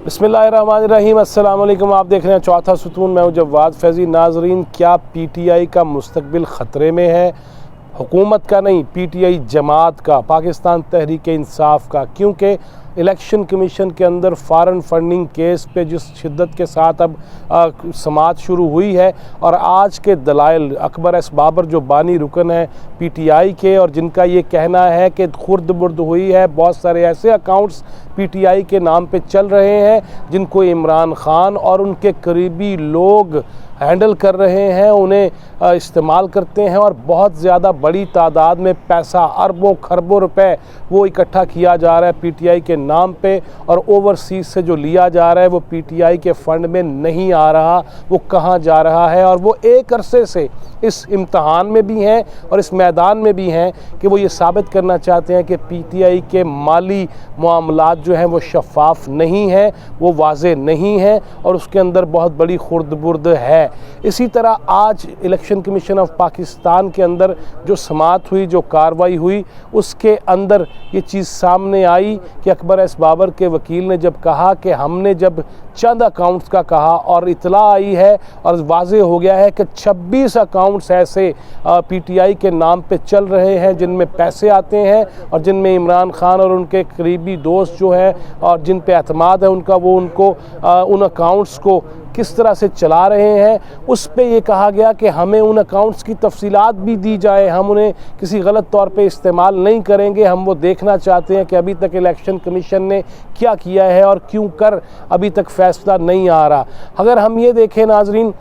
बिस्मिल्लाहिर्रहमानिर्रहीम। अस्सलाम वालेकुम। आप देख रहे हैं चौथा सुतून। मैं हूं जवाद फैज़ी। नाजरीन, क्या पीटीआई का मुस्तकबिल ख़तरे में है? हुकूमत का नहीं, पीटीआई जमात का, पाकिस्तान तहरीक इंसाफ का। क्योंकि इलेक्शन कमीशन के अंदर फ़ॉरेन फंडिंग केस पे जिस शिद्दत के साथ अब समाअत शुरू हुई है और आज के दलाइल अकबर एस बाबर जो बानी रुकन है पीटीआई के, और जिनका ये कहना है कि खुर्द बुर्द हुई है, बहुत सारे ऐसे अकाउंट्स पीटीआई के नाम पे चल रहे हैं जिनको इमरान खान और उनके करीबी लोग हैंडल कर रहे हैं, उन्हें इस्तेमाल करते हैं और बहुत ज़्यादा बड़ी तादाद में पैसा, अरबों खरबों रुपए वो इकट्ठा किया जा रहा है पीटीआई के नाम पे, और ओवरसीज़ से जो लिया जा रहा है वो पीटीआई के फ़ंड में नहीं आ रहा, वो कहाँ जा रहा है। और वो एक अरसे से इस इम्तहान में भी हैं और इस मैदान में भी हैं कि वो ये साबित करना चाहते हैं कि पीटीआई के माली मामलात जो हैं वो शफाफ नहीं हैं, वो वाज़े नहीं हैं और उसके अंदर बहुत बड़ी खुर्द बुर्द है। इसी तरह आज इलेक्शन कमीशन ऑफ पाकिस्तान के अंदर जो समाअत हुई, जो कार्रवाई हुई, उसके अंदर ये चीज़ सामने आई कि अकबर एस बाबर के वकील ने जब कहा कि हमने जब चंद अकाउंट्स का कहा और इतला आई है और वाज़े हो गया है कि 26 अकाउंट्स ऐसे पीटीआई के नाम पे चल रहे हैं जिनमें पैसे आते हैं और जिनमें इमरान खान और उनके करीबी दोस्त जो हैं और जिन पे एतमाद है उनका, वो उनको उन अकाउंट्स को किस तरह से चला रहे हैं, उस पे ये कहा गया कि हमें उन अकाउंट्स की तफसीलात भी दी जाए, हम उन्हें किसी गलत तौर पे इस्तेमाल नहीं करेंगे, हम वो देखना चाहते हैं कि अभी तक इलेक्शन कमीशन ने क्या किया है और क्यों कर अभी तक फैसला नहीं आ रहा। अगर हम ये देखें नाजरीन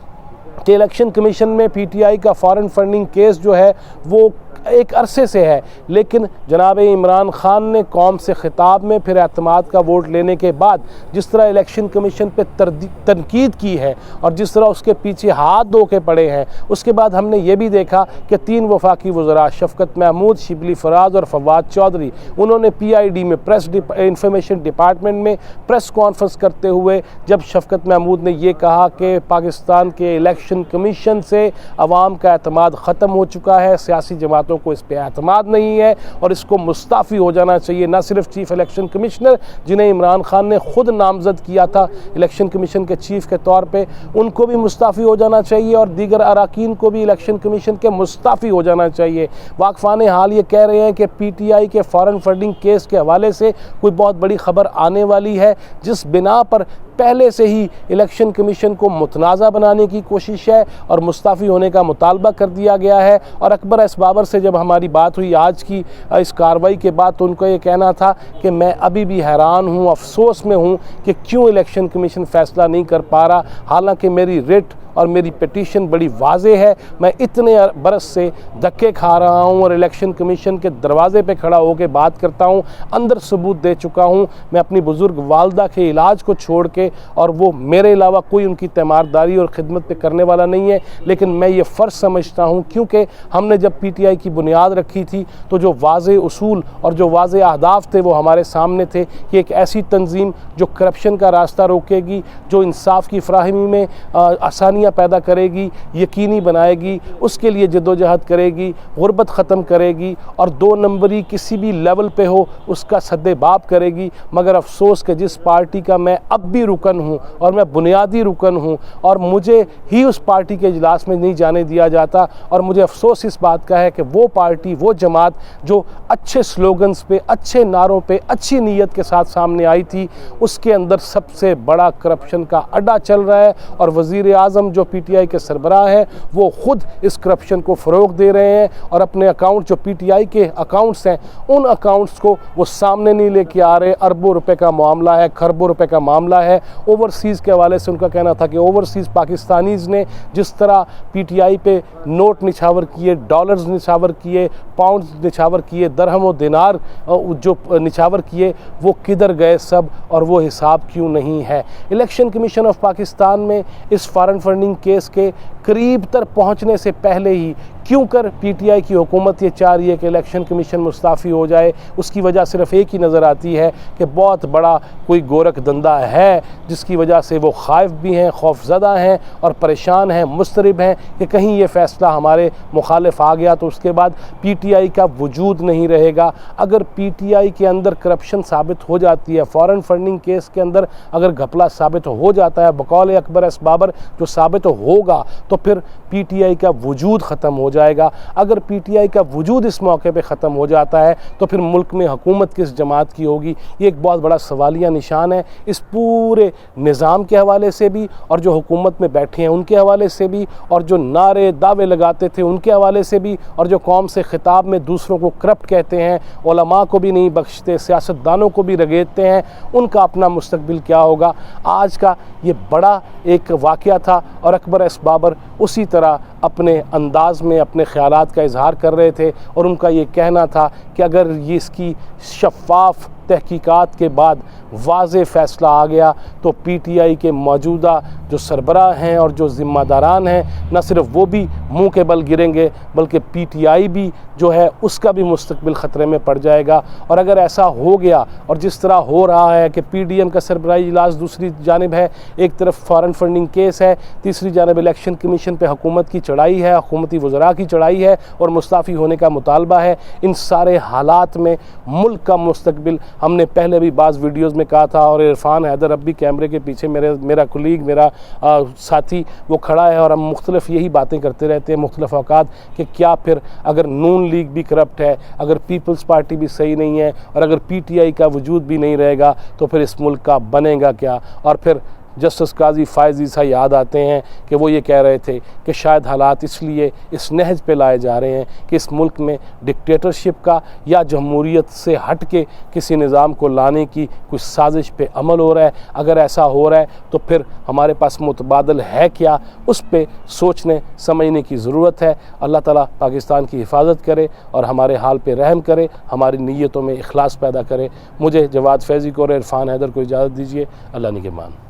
कि इलेक्शन कमीशन में पीटीआई का फ़ॉरेन फंडिंग केस जो है वो एक अरसे से है, लेकिन जनाब इमरान खान ने कौम से ख़िताब में फिर एतमाद का वोट लेने के बाद जिस तरह इलेक्शन कमीशन पे तनकीद की है और जिस तरह उसके पीछे हाथ धो के पड़े हैं, उसके बाद हमने ये भी देखा कि 3 वफाकी वज़रा शफ़कत महमूद, शिबली फराज और फवाद चौधरी, उन्होंने पीआईडी में प्रेस इंफॉर्मेशन डिपार्टमेंट में प्रेस कॉन्फ्रेंस करते हुए जब शफ़कत महमूद ने ये कहा कि पाकिस्तान के इलेक्शन कमीशन से अवाम का एतमाद ख़त्म हो चुका है, सियासी जमातों को इस पे एतमाद नहीं है और इसको मुस्ताफ़ी हो जाना चाहिए। न सिर्फ चीफ इलेक्शन कमिश्नर जिन्हें इमरान खान ने खुद नामज़द किया था इलेक्शन कमीशन के चीफ के तौर पे, उनको भी मुस्ताफ़ी हो जाना चाहिए और दीगर अराकीन को भी इलेक्शन कमीशन के मुस्ताफ़ी हो जाना चाहिए। वाकफ़ान हाल ये कह रहे हैं कि पीटीआई के फ़ॉरेन फंडिंग केस के हवाले से कोई बहुत बड़ी ख़बर आने वाली है, जिस बिना पर पहले से ही इलेक्शन कमीशन को मुतनाज़ा बनाने की कोशिश है और मुस्ताफ़ी होने का मुतालबा कर दिया गया है। और अकबर एस बाबर से जब हमारी बात हुई आज की इस कार्रवाई के बाद, तो उनको ये कहना था कि मैं अभी भी हैरान हूँ, अफसोस में हूँ कि क्यों इलेक्शन कमीशन फ़ैसला नहीं कर पा रहा, हालांकि मेरी रिट और मेरी पिटीशन बड़ी वाज़े है, मैं इतने बरस से धक्के खा रहा हूँ और इलेक्शन कमीशन के दरवाज़े पे खड़ा होकर बात करता हूँ, अंदर सबूत दे चुका हूँ, मैं अपनी बुज़ुर्ग वालदा के इलाज को छोड़ के, और वो मेरे अलावा कोई उनकी तीमारदारी और ख़िदमत पे करने वाला नहीं है, लेकिन मैं ये फ़र्ज़ समझता हूँ क्योंकि हमने जब पीटीआई की बुनियाद रखी थी तो जो वाज़े उसूल और जो वाज़े अहदाफ थे वो हमारे सामने थे कि एक ऐसी तंजीम जो करप्शन का रास्ता रोकेगी, जो इंसाफ की फ़राहमी में आसानी पैदा करेगी, यकीनी बनाएगी, उसके लिए जद्दोजहद करेगी, गुर्बत ख़त्म करेगी और 2 नंबरी किसी भी लेवल पे हो उसका सद्देबाब करेगी। मगर अफसोस कि जिस पार्टी का मैं अब भी रुकन हूँ और मैं बुनियादी रुकन हूँ और मुझे ही उस पार्टी के इजलास में नहीं जाने दिया जाता, और मुझे अफसोस इस बात का है कि वो पार्टी, वो जमात जो अच्छे स्लोगन्स पे, अच्छे नारों पे, अच्छी नीयत के साथ सामने आई थी, उसके अंदर सबसे बड़ा करप्शन का अड्डा चल रहा है और वज़ीर आज़म जो पीटीआई के सरबराह हैं वो खुद इस करप्शन को फ़रोग़ दे रहे हैं और अपने अकाउंट जो पीटीआई के अकाउंट्स हैं उन अकाउंट्स को वो सामने नहीं लेके आ रहे। अरबों रुपए का मामला है, खरबों रुपए का मामला है। ओवरसीज़ के हवाले से उनका कहना था कि ओवरसीज़ पाकिस्तानीज़ ने जिस तरह पीटीआई पे नोट निछावर किए, डॉलर्स निछावर किए, पाउंड्स निछावर किए, दरहम और दिनार जो निछावर किए, वो किधर गए सब और वो हिसाब क्यों नहीं है। इलेक्शन कमीशन ऑफ पाकिस्तान में इस फ़ॉरेन फंडिंग फंडिंग केस के करीब तक पहुंचने से पहले ही क्यों कर पीटीआई की हुकूमत ये चाह रही है कि इलेक्शन कमीशन मुस्ताफ़ी हो जाए। उसकी वजह सिर्फ एक ही नज़र आती है कि बहुत बड़ा कोई गोरख धंधा है जिसकी वजह से वो खाइफ भी हैं, खौफज़दा हैं और परेशान हैं, मुस्तरिब हैं कि कहीं ये फ़ैसला हमारे मुखालिफ आ गया तो उसके बाद पीटीआई का वजूद नहीं रहेगा। अगर पीटीआई के अंदर करप्शन साबित हो जाती है, फॉरेन फंडिंग केस के अंदर अगर घपला साबित हो जाता है बकौल अकबर एस बाबर जो साबित होगा, तो फिर पीटीआई का वजूद ख़त्म हो जाएगा। अगर पीटीआई का वजूद इस मौके पे ख़त्म हो जाता है तो फिर मुल्क में हुकूमत किस जमात की होगी, ये एक बहुत बड़ा सवालिया निशान है। इस पूरे निज़ाम के हवाले से भी और जो हुकूमत में बैठे हैं उनके हवाले से भी और जो नारे दावे लगाते थे उनके हवाले से भी और जो कौम से खिताब में दूसरों को करप्ट कहते हैं, उलमा को भी नहीं बख्शते, सियासतदानों को भी रगेदते हैं, उनका अपना मुस्तकबिल क्या होगा। आज का ये बड़ा एक वाक़या था और अकबर एस बाबर उसी तरह अपने अंदाज़ में अपने ख़यालात का इजहार कर रहे थे और उनका ये कहना था कि अगर ये इसकी शफ़ाफ़ तहकीकात के बाद वाज़े फ़ैसला आ गया तो पीटीआई के मौजूदा जो सरबराह हैं और जो ज़िम्मेदारान हैं न सिर्फ वो भी मुंह के बल गिरेंगे बल्कि पीटीआई भी जो है उसका भी मुस्तकबिल ख़तरे में पड़ जाएगा। और अगर ऐसा हो गया और जिस तरह हो रहा है कि पीडीएम का सरबराही इजलास दूसरी जानिब है, एक तरफ फॉरेन फंडिंग केस है, तीसरी जानिब इलेक्शन कमीशन पे हुकूमत की चढ़ाई है, हुकूमती वज़रा की चढ़ाई है और मुस्ताफ़ी होने का मुतालबा है। इन सारे हालात में मुल्क का मुस्तकबिल, हमने पहले भी बाज़ वीडियोज़ में कहा था और इरफान हैदर अब भी कैमरे के पीछे मेरा कुलीग मेरा साथी वो खड़ा है और हम मुख्तलिफ यही बातें करते रहते हैं मुख्तलिफ औकात कि क्या फिर अगर नून लीग भी करप्ट है, अगर पीपल्स पार्टी भी सही नहीं है और अगर पीटीआई का वजूद भी नहीं रहेगा तो फिर इस मुल्क का बनेगा क्या। और फिर जस्टिस काजी फ़ायज़ ईसा याद आते हैं कि वो ये कह रहे थे कि शायद हालात इसलिए इस नहज पे लाए जा रहे हैं कि इस मुल्क में डिक्टेटरशिप का या जमहूरियत से हट के किसी निज़ाम को लाने की कुछ साजिश पे अमल हो रहा है। अगर ऐसा हो रहा है तो फिर हमारे पास मुतबादल है क्या, उस पर सोचने समझने की ज़रूरत है। अल्लाह ताला पाकिस्तान की हिफाजत करे और हमारे हाल पे रहम करे, हमारी नीयतों में इखलास पैदा करे। मुझे जवाद फैज़ी को और इरफान हैदर को इजाज़त दीजिए। अल्लाह निगहबान।